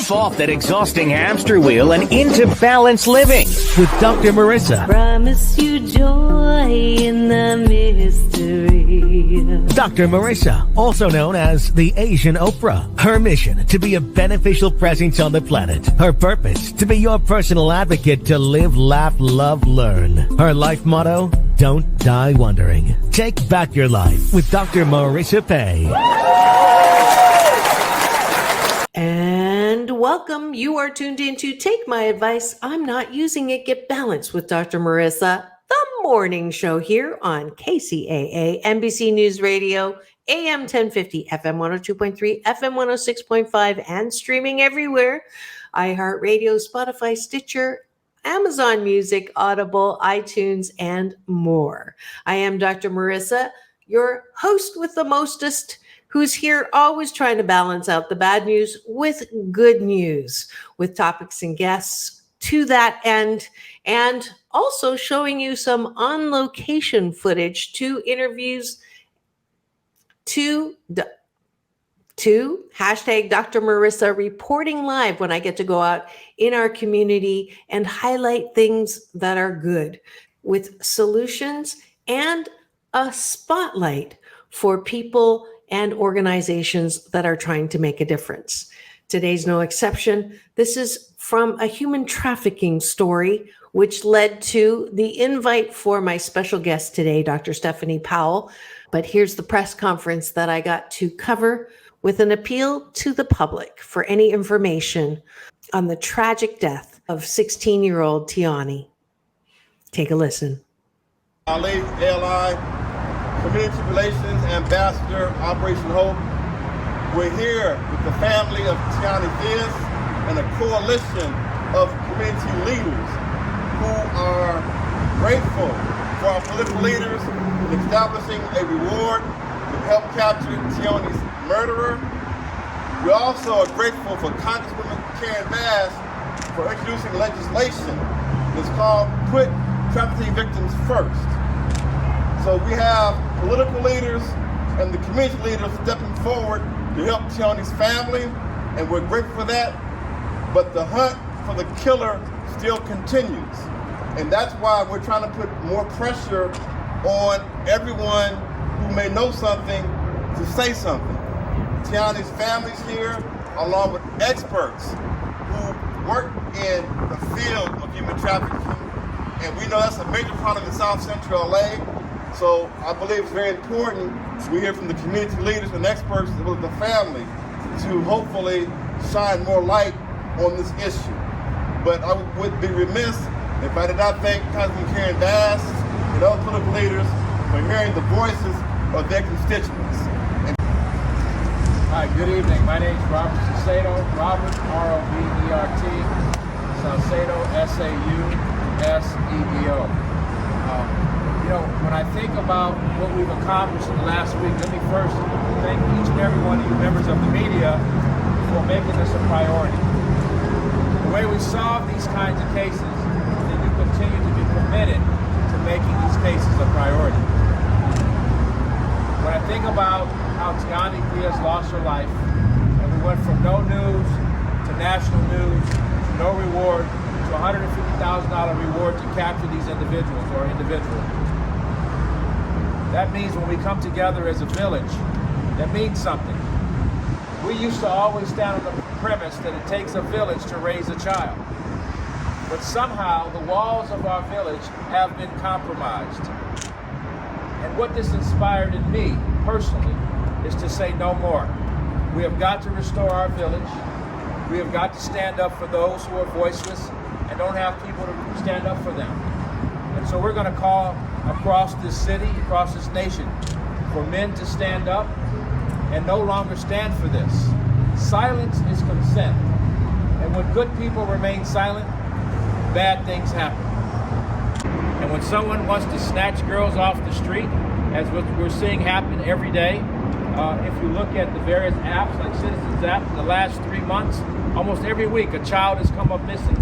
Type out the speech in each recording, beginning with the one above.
Jump off that exhausting hamster wheel and into balanced living with Dr. Marissa. Promise you joy in the mystery. Dr. Marissa, also known as the Asian Oprah. Her mission, to be a beneficial presence on the planet. Her purpose, to be your personal advocate to live, laugh, love, learn. Her life motto, don't die wondering. Take back your life with Dr. Marissa Pay. And welcome. You are tuned in to Take My Advice. I'm Not Using It. Get Balanced with Dr. Marissa, the morning show here on KCAA, NBC News Radio, AM 1050, FM 102.3, FM 106.5, and streaming everywhere. iHeartRadio, Spotify, Stitcher, Amazon Music, Audible, iTunes, and more. I am Dr. Marissa, your host with the mostest, who's here always trying to balance out the bad news with good news, with topics and guests to that end, and also showing you some on-location footage, 2 interviews, to hashtag Dr. Marissa reporting live when I get to go out in our community and highlight things that are good with solutions and a spotlight for people and organizations that are trying to make a difference. Today's no exception. This is from a human trafficking story, which led to the invite for my special guest today, Dr. Stephany Powell. But here's the press conference that I got to cover with an appeal to the public for any information on the tragic death of 16-year-old Tiani. Take a listen. Ali, Community Relations Ambassador, Operation Hope. We're here with the family of Tiani Diaz and a coalition of community leaders who are grateful for our political leaders in establishing a reward to help capture Tiani's murderer. We also are grateful for Congresswoman Karen Bass for introducing legislation that's called Put Trafficking Victims First. So we have political leaders and the community leaders stepping forward to help Tiani's family, and we're grateful for that. But the hunt for the killer still continues. And that's why we're trying to put more pressure on everyone who may know something to say something. Tiani's family's here, along with experts who work in the field of human trafficking. And we know that's a major problem in South Central LA. So I believe it's very important we hear from the community leaders and experts as well as the family to hopefully shine more light on this issue. But I would be remiss if I did not thank Congresswoman Karen Bass and other political leaders for hearing the voices of their constituents. Hi, good evening. My name is Robert Saucedo, Robert, R-O-B-E-R-T, Saucedo, S-A-U-S-E-D-O. When I think about what we've accomplished in the last week, let me first thank each and every one of you members of the media for making this a priority. The way we solve these kinds of cases, then you continue to be committed to making these cases a priority. When I think about how Tiani Diaz lost her life, and we went from no news to national news, to no reward, to a $150,000 reward to capture these individuals or individuals. That means when we come together as a village, that means something. We used to always stand on the premise that it takes a village to raise a child. But somehow the walls of our village have been compromised. And what this inspired in me, personally, is to say no more. We have got to restore our village. We have got to stand up for those who are voiceless and don't have people to stand up for them. And so we're going to call across this city, across this nation, for men to stand up and no longer stand for this. Silence is consent. And when good people remain silent, bad things happen. And when someone wants to snatch girls off the street, as what we're seeing happen every day, if you look at the various apps like Citizens App in the last 3 months, almost every week a child has come up missing.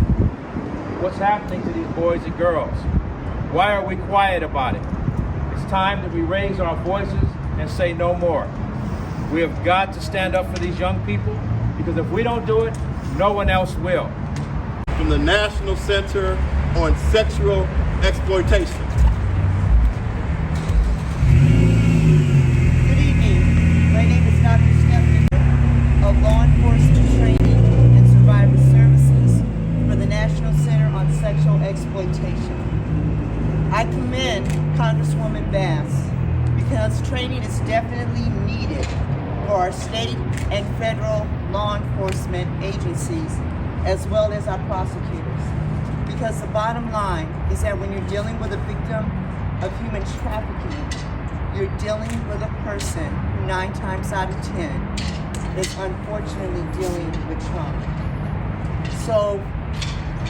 What's happening to these boys and girls? Why are we quiet about it? It's time that we raise our voices and say no more. We have got to stand up for these young people, because if we don't do it, no one else will. From the National Center on Sexual Exploitation. Good evening. My name is Dr. Stephany Powell of Law Enforcement Training and Survivor Services for the National Center on Sexual Exploitation. I commend Congresswoman Bass because training is definitely needed for our state and federal law enforcement agencies as well as our prosecutors. Because the bottom line is that when you're dealing with a victim of human trafficking, you're dealing with a person who 9 times out of 10 is unfortunately dealing with trauma. So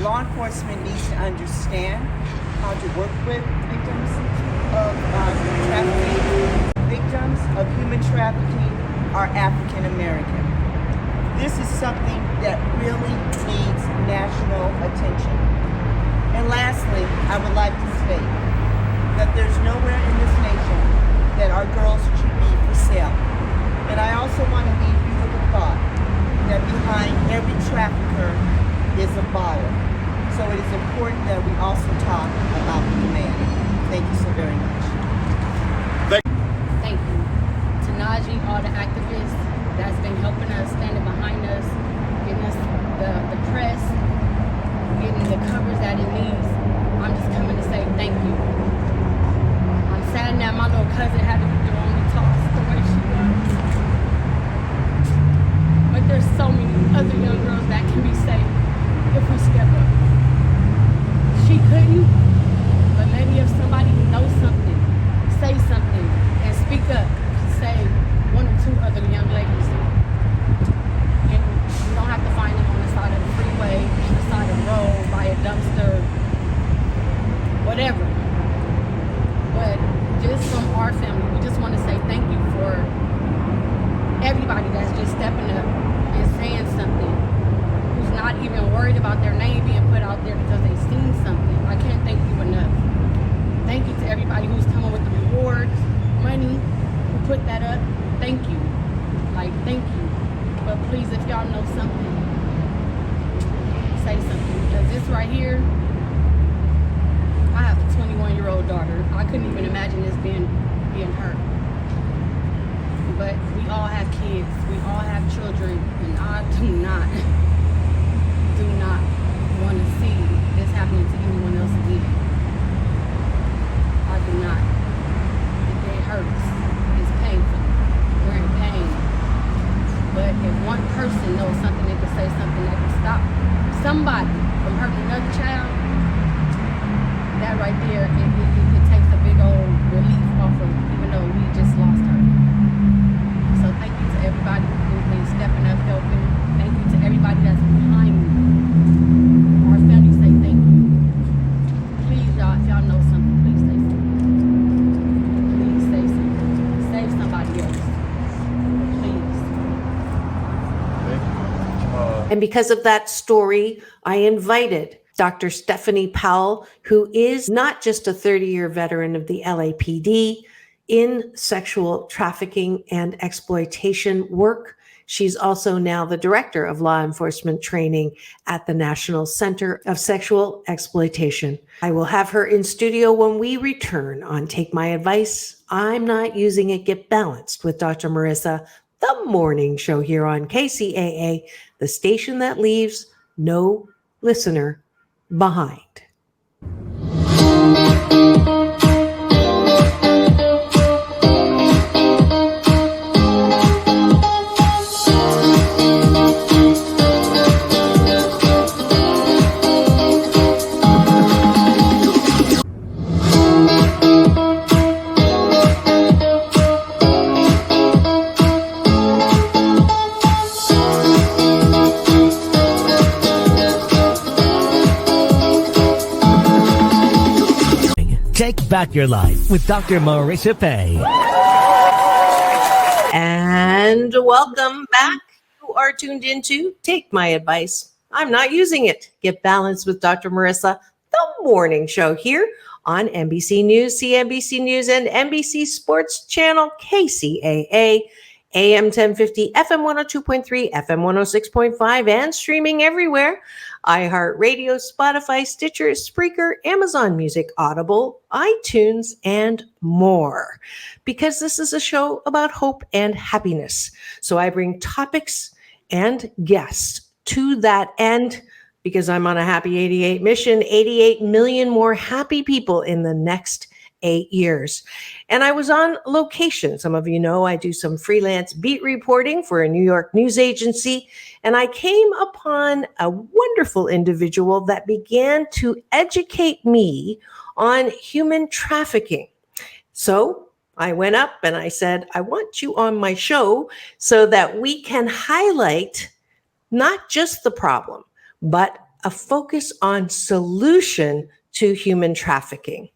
law enforcement needs to understand how to work with victims of trafficking. Victims of human trafficking are African American. This is something that really needs national attention. And lastly, I would like to state that there's nowhere in this nation that our girls should be for sale. And I also want to leave you with a thought that behind every trafficker is a buyer. So it is important that we also talk about the demand. Thank you so very much. Thank you to Najee, all the activists that's been helping us, standing behind us, getting us the press, getting the coverage that it needs. I'm just coming to say thank you. I'm sad that my little cousin had to be doing the toss the way she was. But there's so many other young girls that can be saved if we step up. She couldn't, but maybe if somebody who knows something, say something, and speak up, save 1 or 2 other young ladies. And you don't have to find them on the side of the freeway, on the side of the road, by a dumpster, whatever. But just from our family, we just want to say thank you for everybody that's just stepping up and saying something, who's not even worried about their name being put out there because they've seen something. I can't thank you enough. Thank you to everybody who's coming with the rewards, money, who put that up. Thank you. Like, thank you. But please, if y'all know something, say something. Because this right here, I have a 21-year-old daughter. I couldn't even imagine this being her. But we all have kids. We all have children. And I do not want to see this happening to anyone else again. I do not. It hurts. It's painful. We're in pain. But if one person knows something, they can say something that can stop somebody from hurting another child, that right there, it takes a big old relief off of, even though we just lost her. So thank you to everybody who's been stepping up, helping. Thank you to everybody that's behind me. Our family say thank you. Please, y'all, if y'all know something, please say something. Please say something. Save somebody else. Please. And because of that story, I invited Dr. Stephany Powell, who is not just a 30-year veteran of the LAPD in sexual trafficking and exploitation work. She's also now the director of law enforcement training at the National Center of Sexual Exploitation. I will have her in studio when we return on Take My Advice, I'm Not Using It, Get Balanced with Dr. Marissa, the morning show here on KCAA, the station that leaves no listener behind. Take back your life with Dr. Marissa Pay. And welcome back. You are tuned into Take My Advice, I'm Not Using It, Get Balanced with Dr. Marissa, the morning show here on NBC News, CNBC News, and NBC Sports Channel KCAA. AM 1050, FM 102.3, FM 106.5, and streaming everywhere. iHeartRadio, Spotify, Stitcher, Spreaker, Amazon Music, Audible, iTunes, and more. Because this is a show about hope and happiness. So I bring topics and guests to that end, because I'm on a Happy 88 mission, 88 million more happy people in the next 8 years. And I was on location. Some of you know I do some freelance beat reporting for a New York news agency. And I came upon a wonderful individual that began to educate me on human trafficking. So I went up and I said, I want you on my show so that we can highlight not just the problem, but a focus on solution to human trafficking.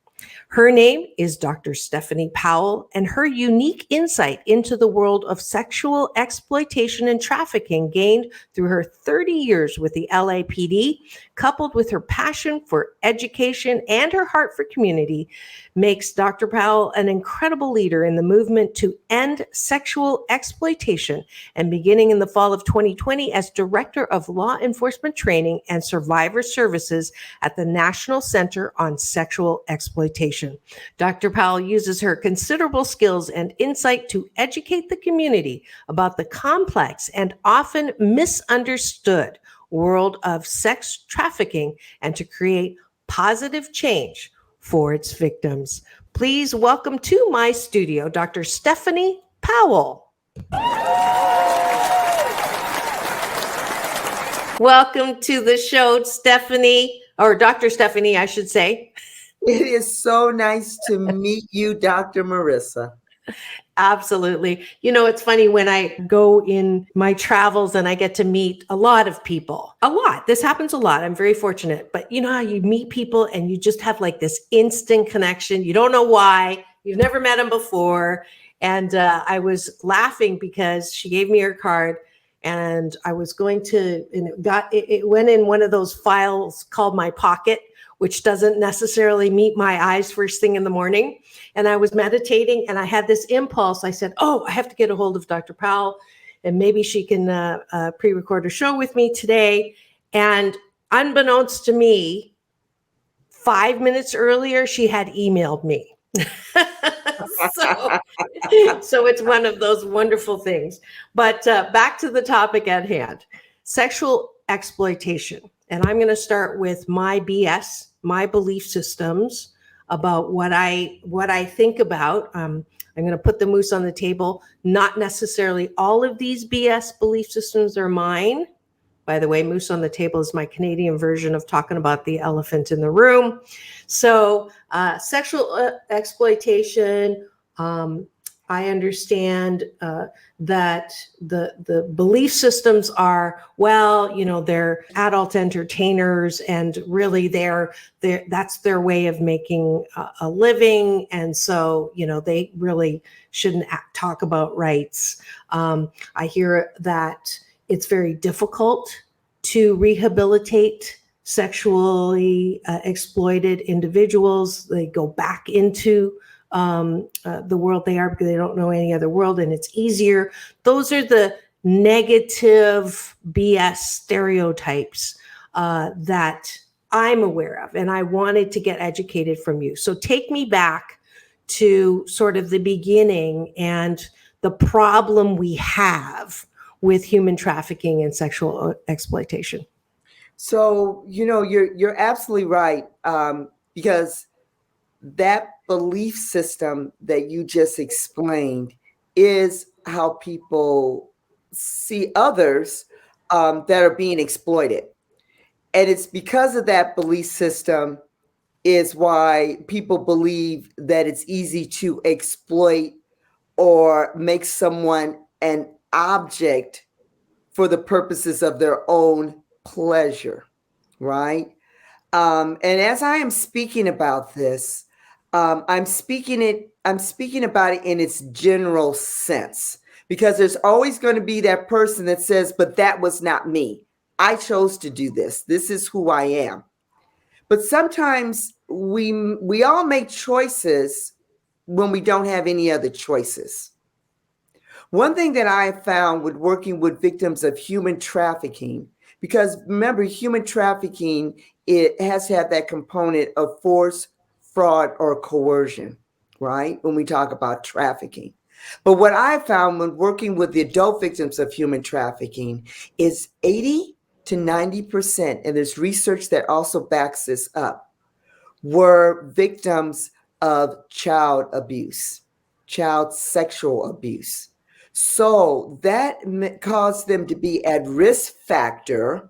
Her name is Dr. Stephany Powell, and her unique insight into the world of sexual exploitation and trafficking gained through her 30 years with the LAPD, coupled with her passion for education and her heart for community, makes Dr. Powell an incredible leader in the movement to end sexual exploitation, and beginning in the fall of 2020 as Director of Law Enforcement Training and Survivor Services at the National Center on Sexual Exploitation. Dr. Powell uses her considerable skills and insight to educate the community about the complex and often misunderstood world of sex trafficking and to create positive change for its victims. Please welcome to my studio, Dr. Stephany Powell. Welcome to the show, Stephany, or Dr. Stephany, I should say. It is so nice to meet you, Dr. Marissa. Absolutely. You know, it's funny when I go in my travels and I get to meet a lot of people. A lot. This happens a lot. I'm very fortunate. But you know how you meet people and you just have like this instant connection. You don't know why. You've never met them before. And I was laughing because she gave me her card and I was going to, and it went in one of those files called My Pocket, which doesn't necessarily meet my eyes first thing in the morning. And I was meditating and I had this impulse. I said, oh, I have to get a hold of Dr. Powell and maybe she can pre-record a show with me today. And unbeknownst to me, 5 minutes earlier, she had emailed me. So it's one of those wonderful things. But back to the topic at hand, sexual exploitation. And I'm going to start with my BS, my belief systems about what I think about. I'm going to put the moose on the table. Not necessarily all of these BS belief systems are mine. By the way, moose on the table is my Canadian version of talking about the elephant in the room. So sexual exploitation, I understand that the belief systems are, well, you know, they're adult entertainers and really that's their way of making a living. And so, you know, they really shouldn't talk about rights. I hear that it's very difficult to rehabilitate sexually exploited individuals. They go back into the world they are because they don't know any other world and it's easier. Those are the negative BS stereotypes that I'm aware of, and I wanted to get educated from you. So take me back to sort of the beginning and the problem we have with human trafficking and sexual exploitation. So, you know, you're absolutely right, because that belief system that you just explained is how people see others that are being exploited. And it's because of that belief system is why people believe that it's easy to exploit or make someone an object for the purposes of their own pleasure, right? And as I am speaking about this, I'm speaking about it in its general sense, because there's always going to be that person that says, but that was not me. I chose to do this. This is who I am. But sometimes we all make choices when we don't have any other choices. One thing that I found with working with victims of human trafficking, because remember, human trafficking, it has to have that component of force, fraud, or coercion, right? When we talk about trafficking. But what I found when working with the adult victims of human trafficking is 80 to 90%, and there's research that also backs this up, were victims of child abuse, child sexual abuse. So that caused them to be at risk factor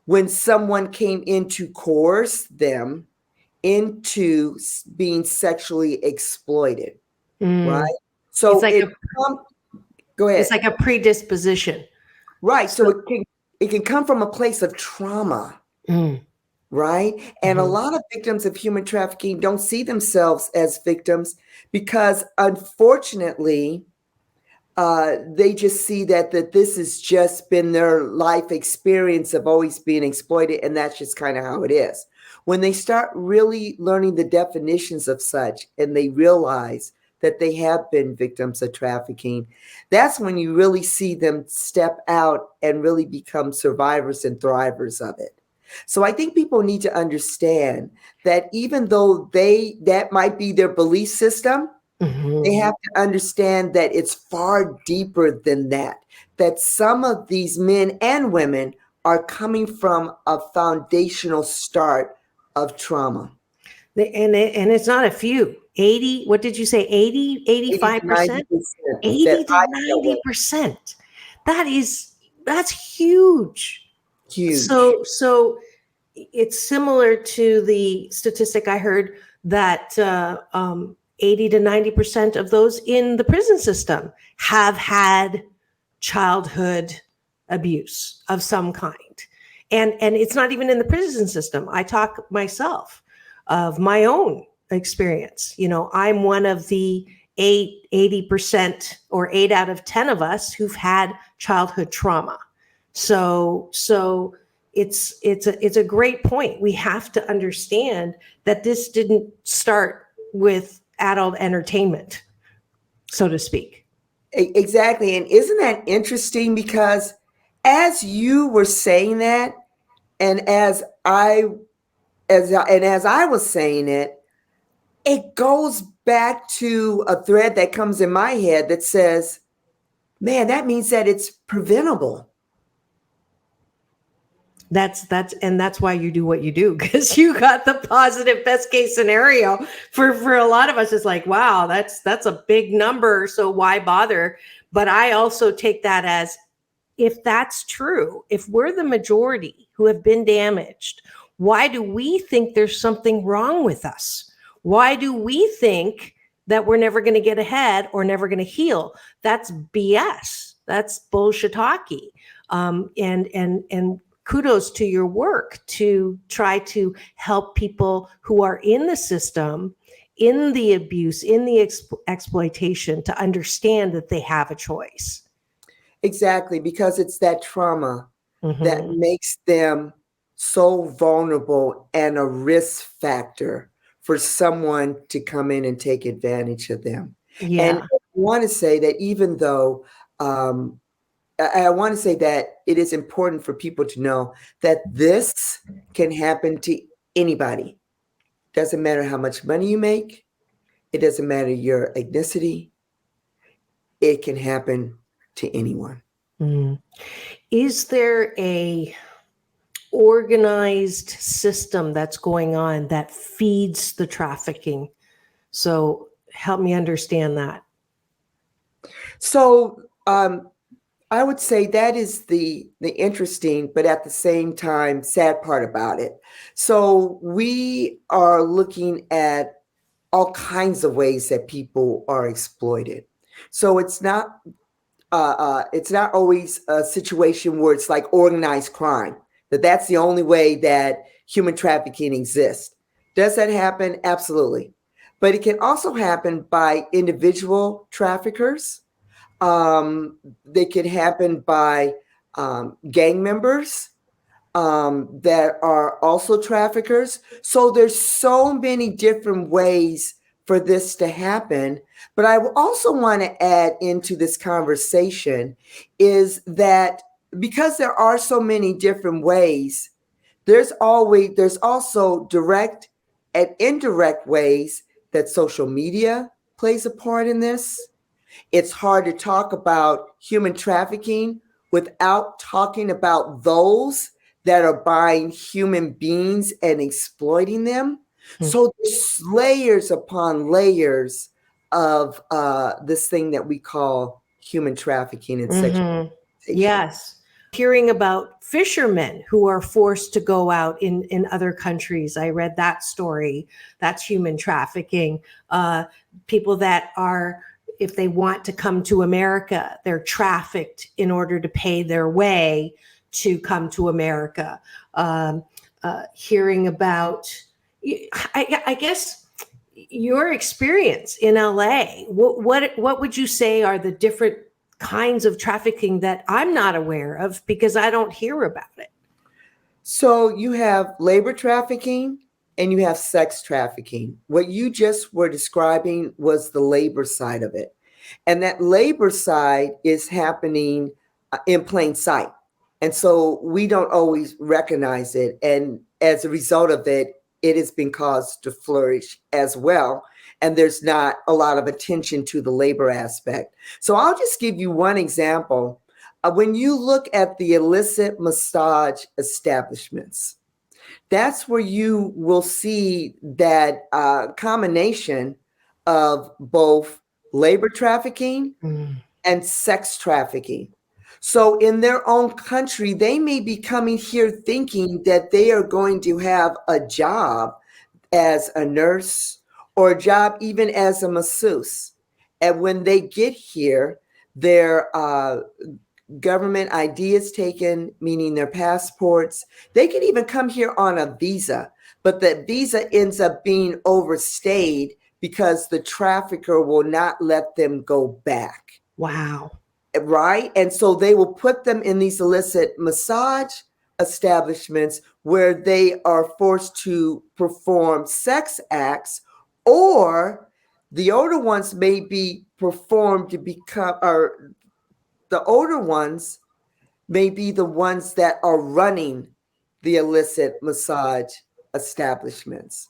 when someone came in to coerce them into being sexually exploited, right? So go ahead. It's like a predisposition. Right. So it can come from a place of trauma. Right. And a lot of victims of human trafficking don't see themselves as victims because, unfortunately, they just see that this has just been their life experience of always being exploited. And that's just kind of how it is. When they start really learning the definitions of such and they realize that they have been victims of trafficking, that's when you really see them step out and really become survivors and thrivers of it. So I think people need to understand that even though that might be their belief system, they have to understand that it's far deeper than that, that some of these men and women are coming from a foundational start of trauma. And it's not a few. 80, what did you say? 80, 85%? 80 to 90%. That's huge. Huge. So it's similar to the statistic I heard that 80 to 90% of those in the prison system have had childhood abuse of some kind. And it's not even in the prison system. I talk myself of my own experience. You know, I'm one of the 80% or 8 out of 10 of us who've had childhood trauma. So it's a great point. We have to understand that this didn't start with adult entertainment, so to speak. Exactly. And isn't that interesting? Because as you were saying that, and as I was saying it, it goes back to a thread that comes in my head that says, man, that means that it's preventable. That's why you do what you do, because you got the positive best case scenario for a lot of us. It's like, wow, that's a big number. So why bother? But I also take that as, if that's true, if we're the majority who have been damaged, why do we think there's something wrong with us? Why do we think that we're never going to get ahead or never going to heal? That's BS. That's bullshit-talky. And kudos to your work to try to help people who are in the system, in the abuse, in the exploitation, to understand that they have a choice. Exactly, because it's that trauma that makes them so vulnerable and a risk factor for someone to come in and take advantage of them. Yeah. And I want to say that even though I want to say that it is important for people to know that this can happen to anybody. Doesn't matter how much money you make. It doesn't matter your ethnicity. It can happen to anyone. Is there a organized system that's going on that feeds the trafficking? So help me understand that. So I would say that is the interesting, but at the same time, sad part about it. So we are looking at all kinds of ways that people are exploited. So it's not always a situation where it's like organized crime, that's the only way that human trafficking exists. Does that happen? Absolutely. But it can also happen by individual traffickers. They can happen by gang members that are also traffickers. So there's so many different ways for this to happen. But I also want to add into this conversation is that because there are so many different ways, there's also direct and indirect ways that social media plays a part in this. It's hard to talk about human trafficking without talking about those that are buying human beings and exploiting them. So there's layers upon layers of this thing that we call human trafficking and sexual exploitation. Yes. Hearing about fishermen who are forced to go out in other countries. I read that story. That's human trafficking. People that are, if they want to come to America, they're trafficked in order to pay their way to come to America. Hearing about, I guess, your experience in LA. What would you say are the different kinds of trafficking that I'm not aware of because I don't hear about it? So you have labor trafficking and you have sex trafficking. What you just were describing was the labor side of it. And that labor side is happening in plain sight. And so we don't always recognize it. And as a result of it, it has been caused to flourish as well. And there's not a lot of attention to the labor aspect. So I'll just give you one example. When you look at the illicit massage establishments, that's where you will see that combination of both labor trafficking and sex trafficking. So in their own country, they may be coming here thinking that they are going to have a job as a nurse or a job even as a masseuse. And when they get here, their government ID is taken, meaning their passports. They can even come here on a visa, but that visa ends up being overstayed because the trafficker will not let them go back. Wow. Right? And so they will put them in these illicit massage establishments where they are forced to perform sex acts, or the older ones may be performed to become, or the older ones may be the ones that are running the illicit massage establishments.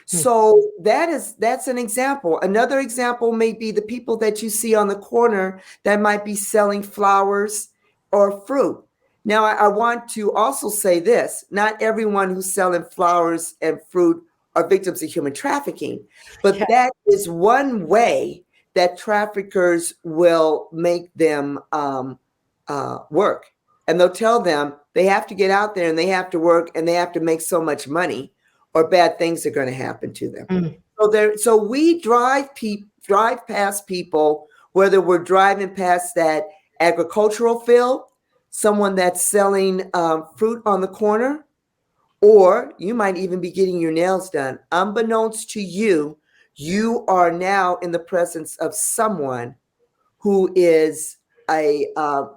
So that's an example. Another example may be the people that you see on the corner that might be selling flowers or fruit. Now, I want to also say this: not everyone who's selling flowers and fruit are victims of human trafficking, but that is one way that traffickers will make them work. And they'll tell them they have to get out there and they have to work and they have to make so much money, or bad things are going to happen to them. So we drive past people, whether we're driving past that agricultural field, someone that's selling fruit on the corner, or you might even be getting your nails done. Unbeknownst to you, you are now in the presence of someone who is a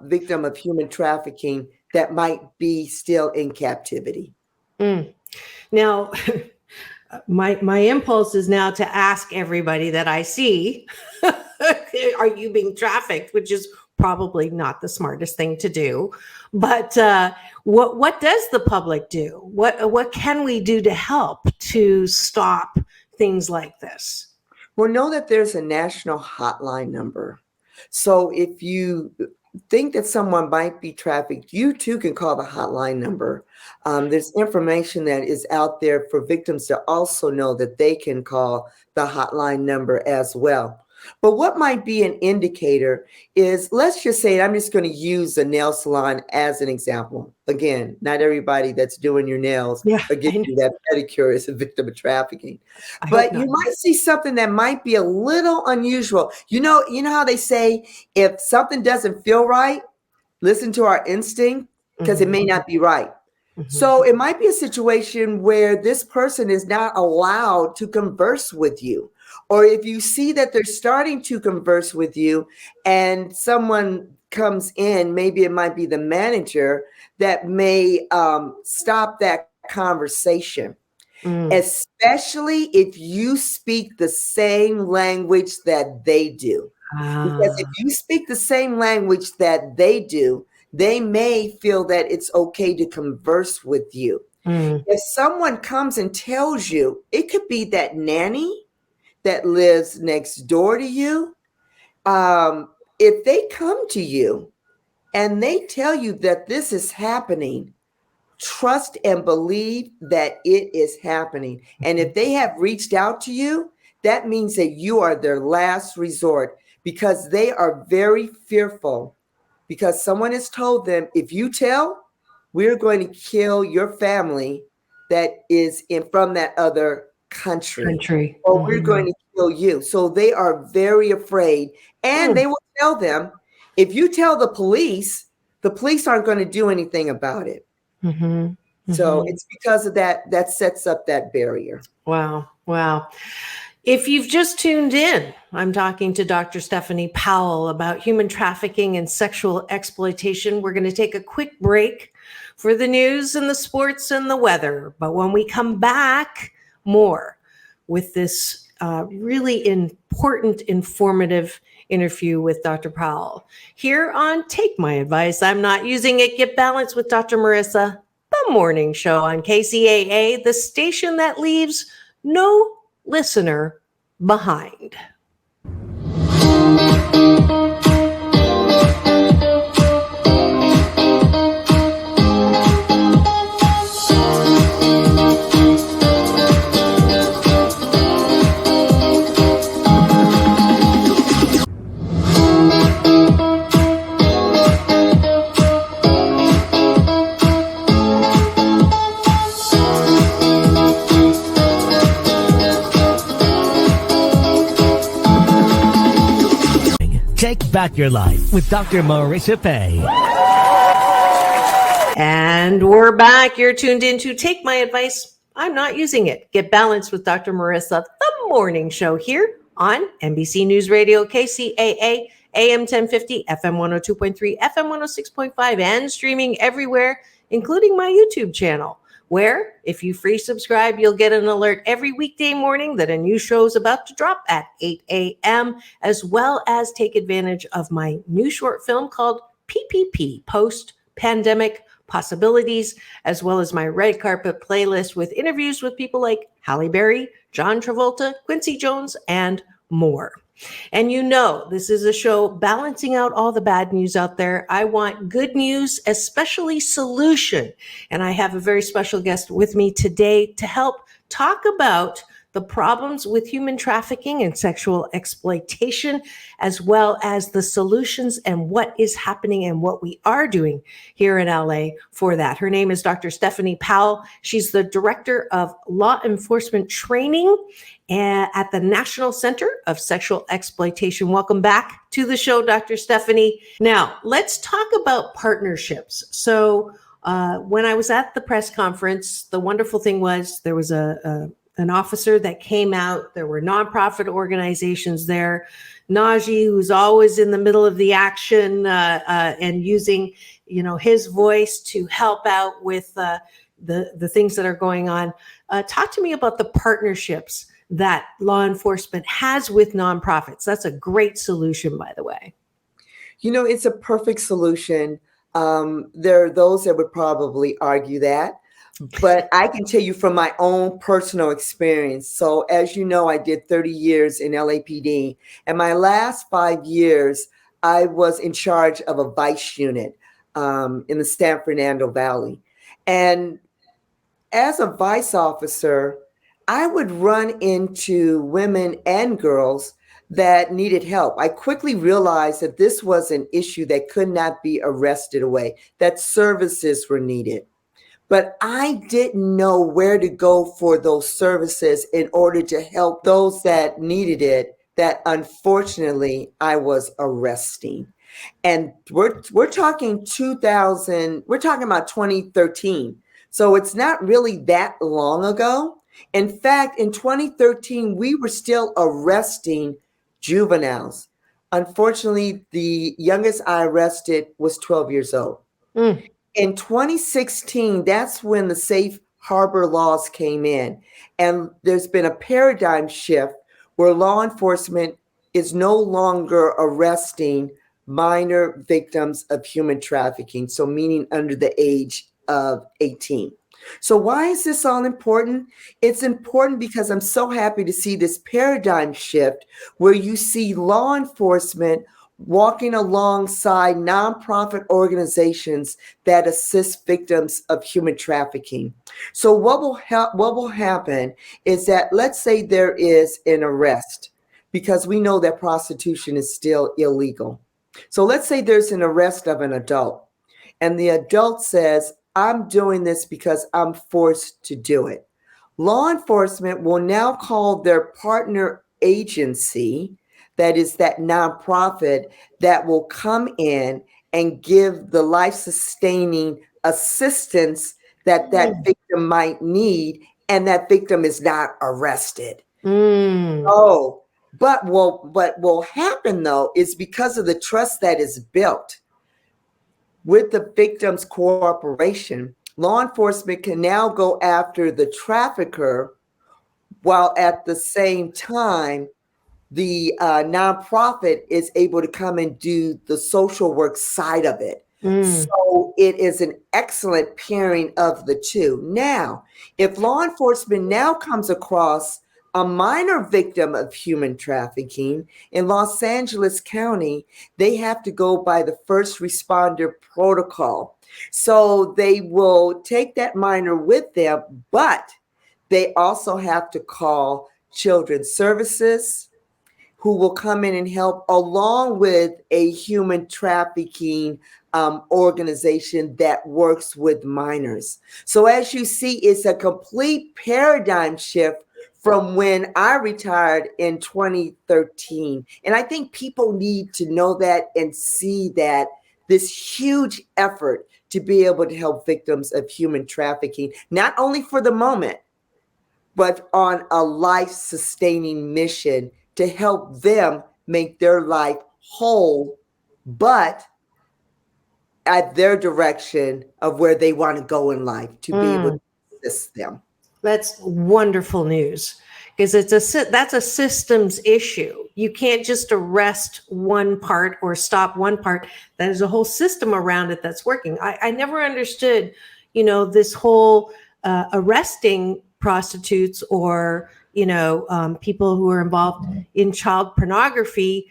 victim of human trafficking that might be still in captivity. Now, my impulse is now to ask everybody that I see, are you being trafficked? Which is probably not the smartest thing to do. But what does the public do? What can we do to help to stop things like this? Well, know that there's a national hotline number. So if you think that someone might be trafficked, you too can call the hotline number. There's information that is out there for victims to also know that they can call the hotline number as well. But what might be an indicator is, let's just say, I'm just going to use a nail salon as an example. Again, not everybody that's doing your nails or getting you that pedicure is a victim of trafficking. But you might see something that might be a little unusual. You know how they say, if something doesn't feel right, listen to our instinct, because it may not be right. So it might be a situation where this person is not allowed to converse with you. Or if you see that they're starting to converse with you and someone comes in, maybe it might be the manager that may stop that conversation. especially if you speak the same language that they do. Because if you speak the same language that they do, they may feel that it's okay to converse with you. If someone comes and tells you, it could be that nanny that lives next door to you. If they come to you and they tell you that this is happening, trust and believe that it is happening. And if they have reached out to you, that means that you are their last resort, because they are very fearful, because someone has told them, if you tell, we're going to kill your family that is from that other country. Or we're going to kill you. So they are very afraid, and they will tell them, if you tell the police aren't going to do anything about it. So it's because of that sets up that barrier. Wow. If you've just tuned in, I'm talking to Dr. Stephany Powell about human trafficking and sexual exploitation. We're going to take a quick break for the news and the sports and the weather. But when we come back, more with this really important, informative interview with Dr. Powell here on Take My Advice. I'm Not Using It. Get Balanced with Dr. Marissa, the morning show on KCAA, the station that leaves no listener behind. Take back your life with Dr. Marissa Pay. And we're back. You're tuned in to Take My Advice. I'm Not Using It. Get Balanced with Dr. Marissa, the morning show here on NBC News Radio, KCAA, AM 1050, FM 102.3, FM 106.5, and streaming everywhere, including my YouTube channel, where if you free subscribe, you'll get an alert every weekday morning that a new show is about to drop at 8 a.m., as well as take advantage of my new short film called PPP, Post-Pandemic Possibilities, as well as my red carpet playlist with interviews with people like Halle Berry, John Travolta, Quincy Jones, and more. And you know, this is a show balancing out all the bad news out there. I want good news, especially solution. And I have a very special guest with me today to help talk about the problems with human trafficking and sexual exploitation, as well as the solutions and what is happening and what we are doing here in LA for that. Her name is Dr. Stephany Powell. She's the Director of Law Enforcement Training at the National Center of Sexual Exploitation. Welcome back to the show, Dr. Stephany. Now, let's talk about partnerships. So when I was at the press conference, the wonderful thing was there was an officer that came out. There were nonprofit organizations there. Najee, who's always in the middle of the action and using, his voice to help out with the things that are going on. Talk to me about the partnerships that law enforcement has with nonprofits. That's a great solution, by the way. It's a perfect solution. There are those that would probably argue that, but I can tell you from my own personal experience. So as you know, I did 30 years in LAPD, and my last 5 years, I was in charge of a vice unit in the San Fernando Valley. And as a vice officer, I would run into women and girls that needed help. I quickly realized that this was an issue that could not be arrested away, that services were needed. But I didn't know where to go for those services in order to help those that needed it, that unfortunately I was arresting. And we're talking 2000, we're talking about 2013. So it's not really that long ago. In fact, in 2013, we were still arresting juveniles. Unfortunately, the youngest I arrested was 12 years old. In 2016, that's when the Safe harbor laws came in. And there's been a paradigm shift where law enforcement is no longer arresting minor victims of human trafficking, so meaning under the age of 18. So why is this all important? It's important because I'm so happy to see this paradigm shift where you see law enforcement walking alongside nonprofit organizations that assist victims of human trafficking. So what will happen is that, let's say there is an arrest, because we know that prostitution is still illegal. So let's say there's an arrest of an adult, and the adult says, I'm doing this because I'm forced to do it. Law enforcement will now call their partner agency, that is that nonprofit, that will come in and give the life-sustaining assistance that victim might need, and that victim is not arrested. Oh, but what will happen though is, because of the trust that is built with the victim's cooperation, law enforcement can now go after the trafficker, while at the same time, the nonprofit is able to come and do the social work side of it. So it is an excellent pairing of the two. Now, if law enforcement now comes across a minor victim of human trafficking in Los Angeles County, they have to go by the first responder protocol. So they will take that minor with them, but they also have to call Children's Services, who will come in and help, along with a human trafficking organization that works with minors. So as you see, it's a complete paradigm shift from when I retired in 2013. And I think people need to know that and see that this huge effort to be able to help victims of human trafficking, not only for the moment, but on a life-sustaining mission to help them make their life whole, but at their direction of where they want to go in life, to be able to assist them. That's wonderful news, because that's a systems issue. You can't just arrest one part or stop one part. There's a whole system around it that's working. I never understood, this whole arresting prostitutes or people who are involved in child pornography,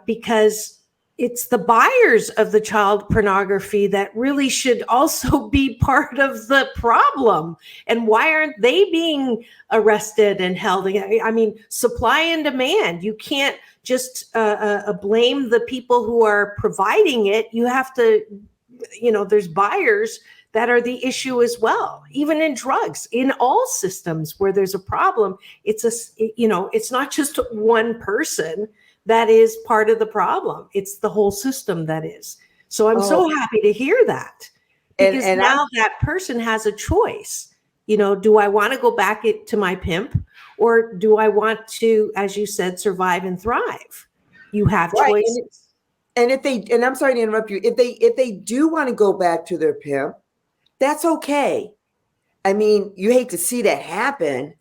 because it's the buyers of the child pornography that really should also be part of the problem. And why aren't they being arrested and held? I mean, supply and demand. You can't just blame the people who are providing it. You have to, there's buyers that are the issue as well. Even in drugs, in all systems where there's a problem, it's not just one person that is part of the problem. It's the whole system that is. So I'm so happy to hear that, because now that person has a choice. Do I want to go back to my pimp, or do I want to, as you said, survive and thrive? You have choices. And I'm sorry to interrupt you, if they do want to go back to their pimp, that's okay. I mean, you hate to see that happen,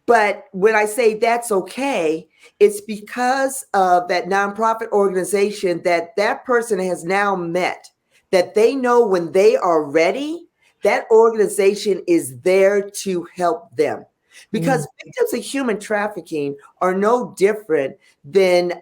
but when I say that's okay, it's because of that nonprofit organization that person has now met, that they know when they are ready, that organization is there to help them. Because victims of human trafficking are no different than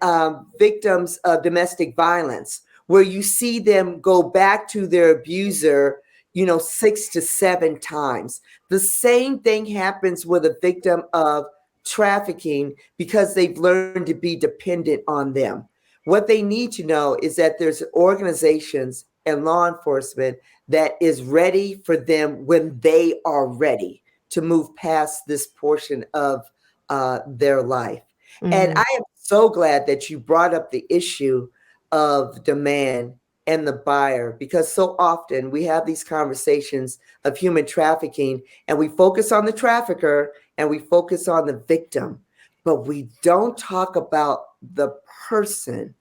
victims of domestic violence, where you see them go back to their abuser 6 to 7 times. The same thing happens with a victim of trafficking, because they've learned to be dependent on them. What they need to know is that there's organizations and law enforcement that is ready for them when they are ready to move past this portion of their life. And I am so glad that you brought up the issue of demand and the buyer, because so often we have these conversations of human trafficking and we focus on the trafficker and we focus on the victim, but we don't talk about the person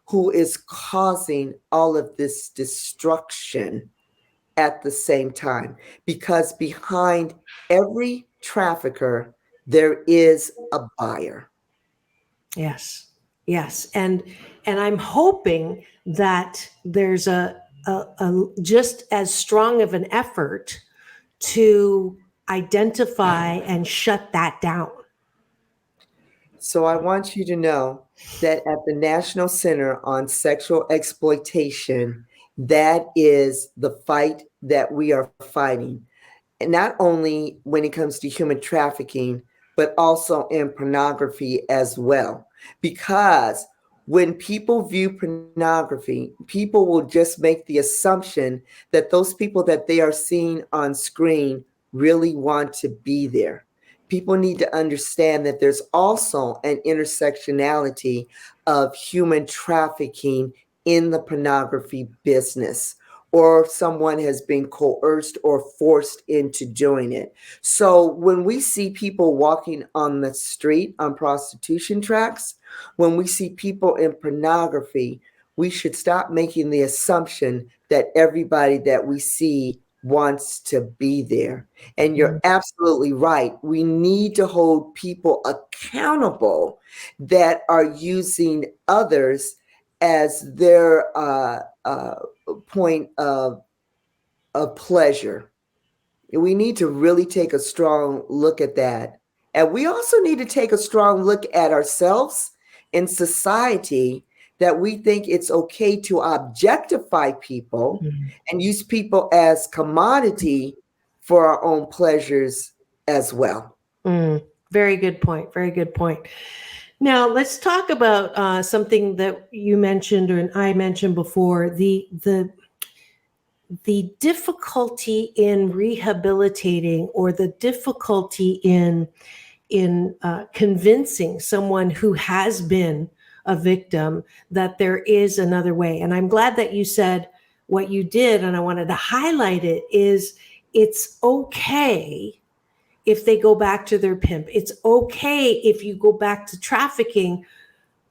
who is causing all of this destruction at the same time, because behind every trafficker, there is a buyer. Yes. Yes. And I'm hoping that there's a just as strong of an effort to identify and shut that down. So I want you to know that at the National Center on Sexual Exploitation, that is the fight that we are fighting. And not only when it comes to human trafficking, but also in pornography as well. Because when people view pornography, people will just make the assumption that those people that they are seeing on screen really want to be there. People need to understand that there's also an intersectionality of human trafficking in the pornography business, or someone has been coerced or forced into doing it. So when we see people walking on the street on prostitution tracks, when we see people in pornography, we should stop making the assumption that everybody that we see wants to be there. And you're absolutely right. We need to hold people accountable that are using others as their point of pleasure. We need to really take a strong look at that. And we also need to take a strong look at ourselves in society, that we think it's okay to objectify people and use people as commodity for our own pleasures as well. Very good point. Very good point. Now let's talk about something that you mentioned, or I mentioned before, the difficulty in rehabilitating, or the difficulty in convincing someone who has been a victim that there is another way. And I'm glad that you said what you did, and I wanted to highlight it, is it's okay if they go back to their pimp. It's okay if you go back to trafficking.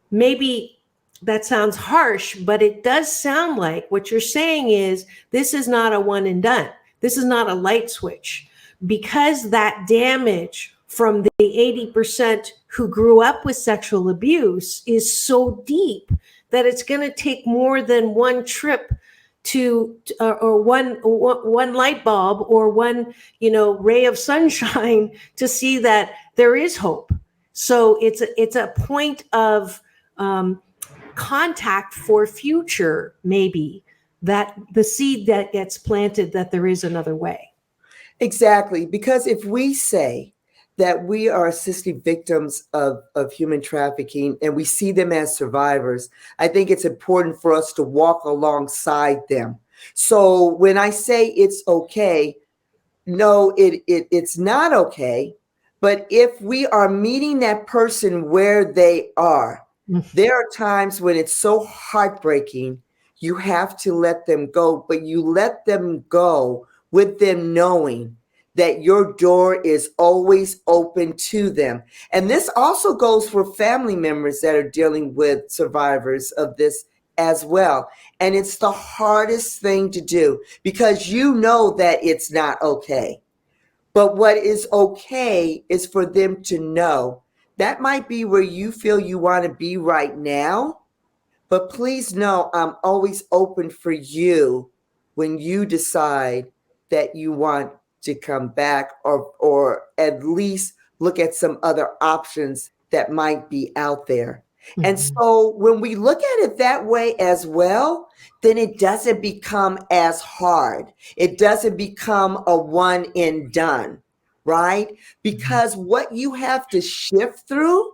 Maybe that sounds harsh, but it does sound like what you're saying is this is not a one and done. This is not a light switch, because that damage from the 80% who grew up with sexual abuse is so deep that it's going to take more than one trip to or one light bulb, or one ray of sunshine to see that there is hope. So it's a point of contact for future, maybe, that the seed that gets planted, that there is another way. Exactly. Because if we say that we are assisting victims of human trafficking and we see them as survivors, I think it's important for us to walk alongside them. So when I say it's okay, no, it's not okay. But if we are meeting that person where they are, there are times when it's so heartbreaking, you have to let them go, but you let them go with them knowing that your door is always open to them. And this also goes for family members that are dealing with survivors of this as well. And it's the hardest thing to do, because you know that it's not okay. But what is okay is for them to know that might be where you feel you want to be right now. But please know I'm always open for you when you decide that you want to come back, or at least look at some other options that might be out there. And so when we look at it that way as well, then it doesn't become as hard. It doesn't become a one and done, right? Because what you have to shift through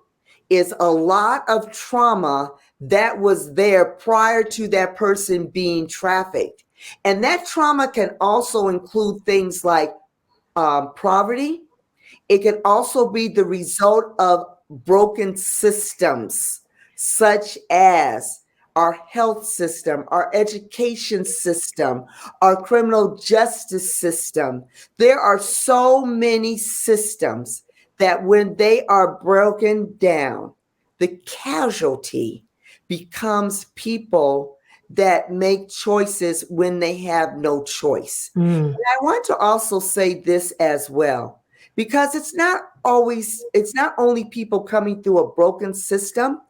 is a lot of trauma that was there prior to that person being trafficked. And that trauma can also include things like poverty. It can also be the result of broken systems, such as our health system, our education system, our criminal justice system. There are so many systems that when they are broken down, the casualty becomes people that make choices when they have no choice. And I want to also say this as well, because it's not only people coming through a broken system.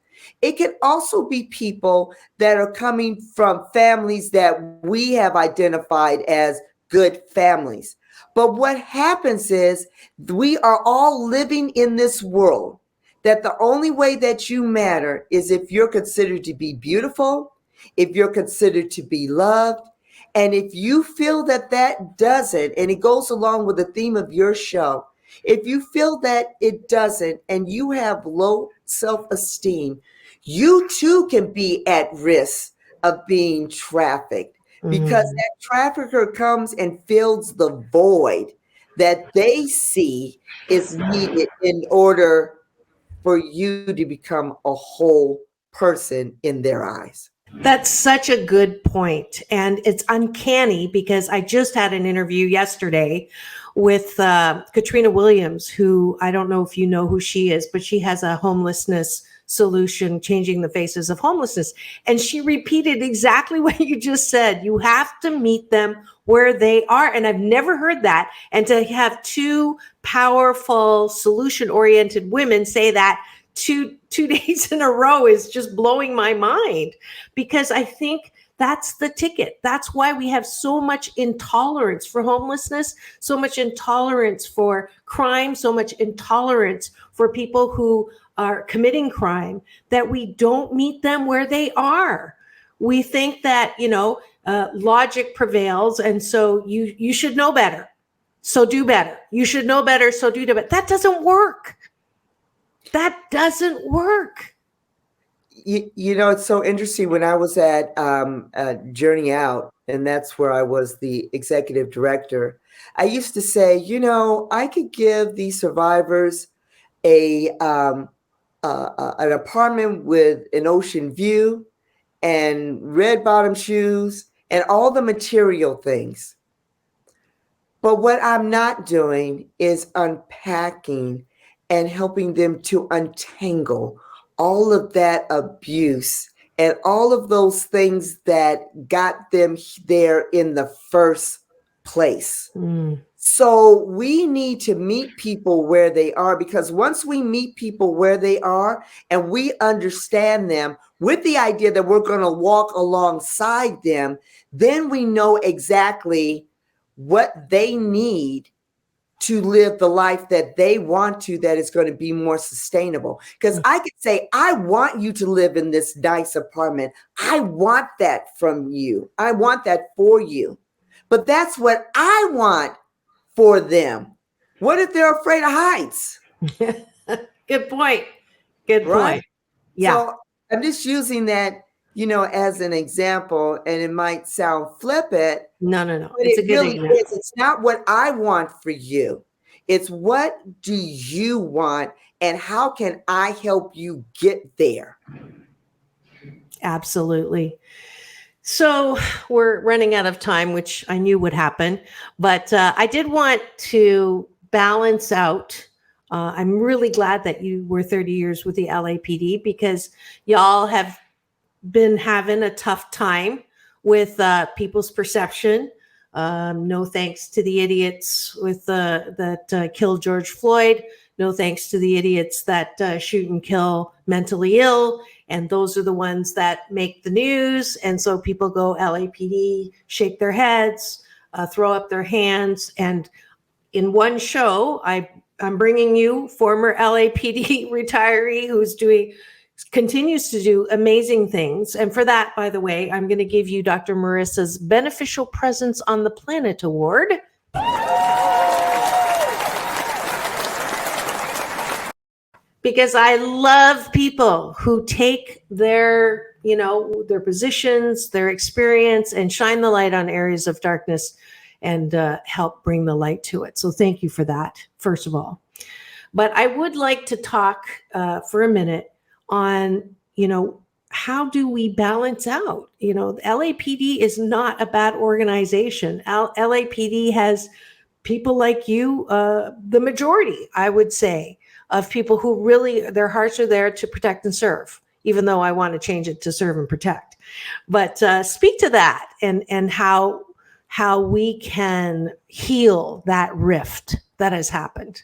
It can also be people that are coming from families that we have identified as good families. But what happens is we are all living in this world that the only way that you matter is if you're considered to be beautiful, if you're considered to be loved. And if you feel that that doesn't, and it goes along with the theme of your show, if you feel that it doesn't and you have low self-esteem, you too can be at risk of being trafficked, because that trafficker comes and fills the void that they see is needed in order for you to become a whole person in their eyes. That's such a good point. And it's uncanny because I just had an interview yesterday with Katrina Williams, who I don't know if you know who she is, but she has a homelessness solution, changing the faces of homelessness. And she repeated exactly what you just said. You have to meet them where they are. And I've never heard that. And to have two powerful, solution-oriented women say that two days in a row is just blowing my mind, because I think that's the ticket. That's why we have so much intolerance for homelessness, so much intolerance for crime, so much intolerance for people who are committing crime, that we don't meet them where they are. We think that, logic prevails. And so you should know better, so do better. You should know better, so do better. That doesn't work. That doesn't work. It's so interesting. When I was at Journey Out, and that's where I was the executive director, I used to say, I could give these survivors an apartment with an ocean view and red bottom shoes and all the material things. But what I'm not doing is unpacking and helping them to untangle all of that abuse and all of those things that got them there in the first place. So we need to meet people where they are, because once we meet people where they are and we understand them with the idea that we're going to walk alongside them, then we know exactly what they need to live the life that they want to, that is going to be more sustainable. Because I could say, I want you to live in this nice apartment. I want that from you. I want that for you. But that's what I want for them. What if they're afraid of heights? Good point. Good Right? point. Yeah. So I'm just using that, as an example, and it might sound flippant. No. But It's a it good really example. is. It's not what I want for you. It's what do you want, and how can I help you get there? Absolutely. So we're running out of time, which I knew would happen, but I did want to balance out. I'm really glad that you were 30 years with the LAPD, because y'all have been having a tough time with people's perception. No thanks to the idiots that killed George Floyd. No thanks to the idiots that shoot and kill mentally ill. And those are the ones that make the news. And so people go LAPD, shake their heads, throw up their hands. And in one show, I'm bringing you former LAPD retiree who's continues to do amazing things. And for that, by the way, I'm going to give you Dr. Marissa's Beneficial Presence on the Planet Award. Because I love people who take their positions, their experience, and shine the light on areas of darkness and help bring the light to it. So thank you for that, first of all. But I would like to talk for a minute on, how do we balance out? LAPD is not a bad organization. LAPD has people like you, the majority, I would say, of people who really, their hearts are there to protect and serve. even though I want to change it to serve and protect. But speak to that and how we can heal that rift that has happened.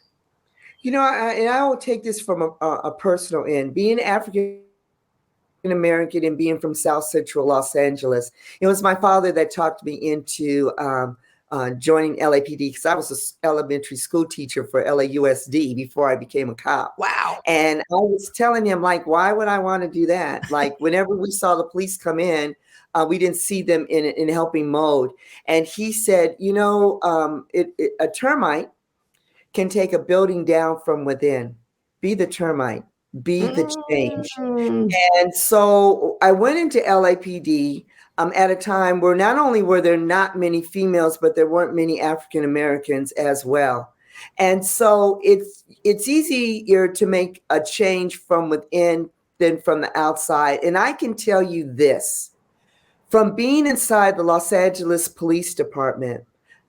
You know, I will take this from a personal end. Being African American and being from South Central Los Angeles, it was my father that talked me into joining LAPD, because I was an elementary school teacher for LAUSD before I became a cop. Wow. And I was telling him, like, why would I want to do that? Like, whenever we saw the police come in, we didn't see them in helping mode. And he said, you know, a termite can take a building down from within. Be the termite, be the change. And so I went into LAPD at a time where not only were there not many females, but there weren't many African Americans as well. And so it's easier to make a change from within than from the outside. And I can tell you this, from being inside the Los Angeles Police Department,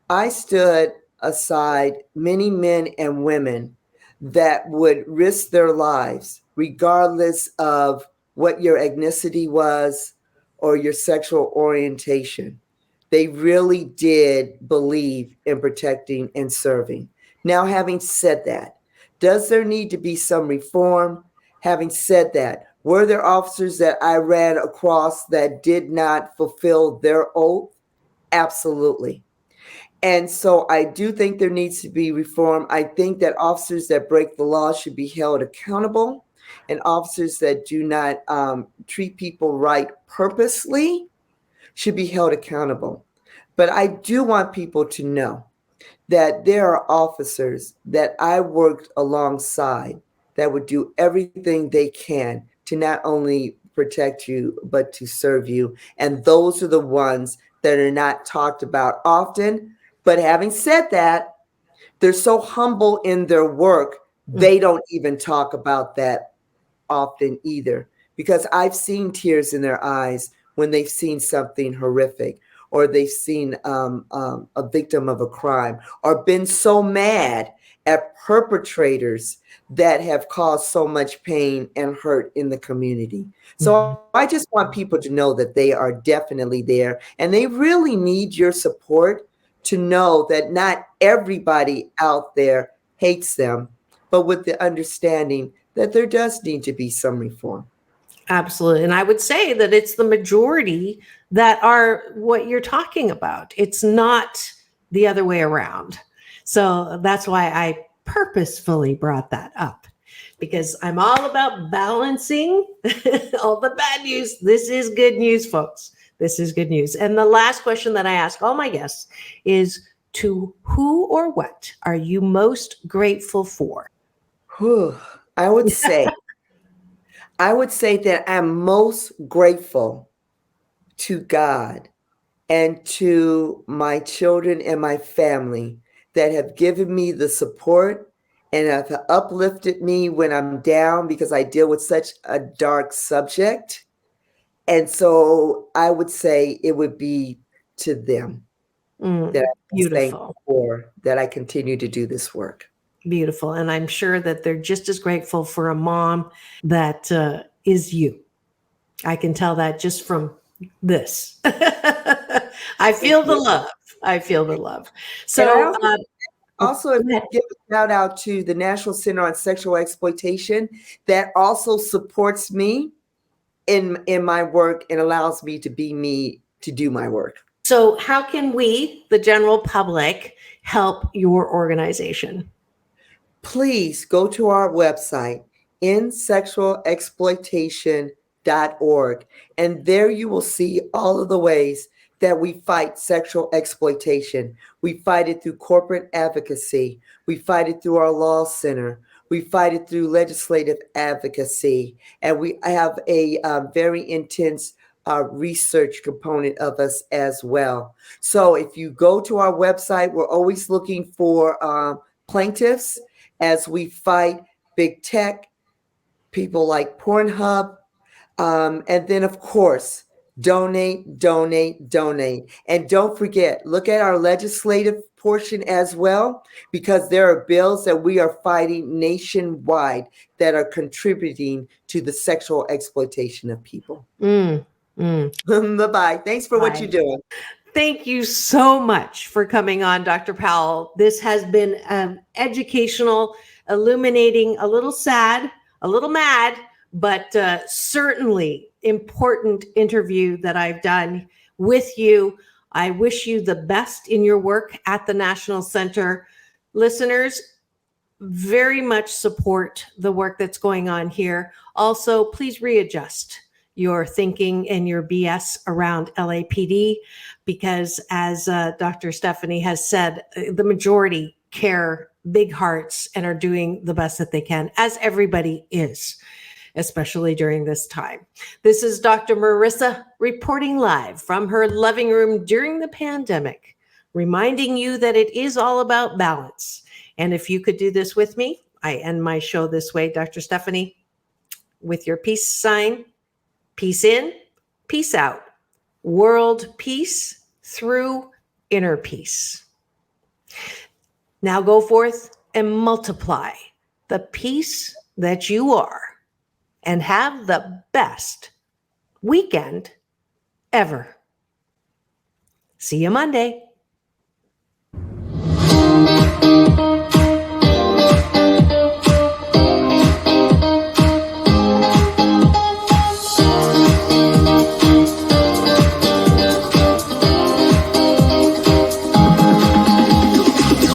I stood aside many men and women that would risk their lives regardless of what your ethnicity was or your sexual orientation. They really did believe in protecting and serving. Now, having said that, does there need to be some reform? Having said that, were there officers that I ran across that did not fulfill their oath? Absolutely. And so I do think there needs to be reform. I think that officers that break the law should be held accountable, and officers that do not treat people right purposely should be held accountable. But I do want people to know that there are officers that I worked alongside that would do everything they can to not only protect you, but to serve you. And those are the ones that are not talked about often. But having said that, they're so humble in their work, they don't even talk about that often either, because I've seen tears in their eyes when they've seen something horrific, or they've seen a victim of a crime, or been so mad at perpetrators that have caused so much pain and hurt in the community. So I just want people to know that they are definitely there, and they really need your support to know that not everybody out there hates them, but with the understanding that there does need to be some reform. Absolutely. And I would say that it's the majority that are what you're talking about. It's not the other way around. So that's why I purposefully brought that up, because I'm all about balancing all the bad news. This is good news, folks. This is good news. And the last question that I ask all my guests is, to who or what are you most grateful for? I would say that I'm most grateful to God and to my children and my family that have given me the support and have uplifted me when I'm down, because I deal with such a dark subject. And so I would say it would be to them that I'm thankful for, that I continue to do this work. Beautiful. And I'm sure that they're just as grateful for a mom that is you. I can tell that just from this. I feel the love. I feel the love. So also give a shout out to the National Center on Sexual Exploitation that also supports me in my work and allows me to be me, to do my work. So how can we, the general public, help your organization? Please go to our website, sexualexploitation.org, and there you will see all of the ways that we fight sexual exploitation. We fight it through corporate advocacy. We fight it through our law center. We fight it through legislative advocacy. And we have a very intense research component of us as well. So if you go to our website, we're always looking for plaintiffs as we fight big tech, people like Pornhub, and then, of course, donate. And don't forget, look at our legislative portion as well, because there are bills that we are fighting nationwide that are contributing to the sexual exploitation of people. Bye-bye. Thanks for what you're doing. Thank you so much for coming on, Dr. Powell. This has been educational, illuminating, a little sad, a little mad, but certainly important interview that I've done with you. I wish you the best in your work at the National Center. Listeners, very much support the work that's going on here. Also, please readjust your thinking and your BS around LAPD, because as Dr. Stephany has said, the majority care, big hearts, and are doing the best that they can, as everybody is, especially during this time. This is Dr. Marissa reporting live from her living room during the pandemic, reminding you that it is all about balance. And if you could do this with me, I end my show this way, Dr. Stephany, with your peace sign. Peace in, peace out. World peace through inner peace. Now go forth and multiply the peace that you are, and have the best weekend ever. See you Monday.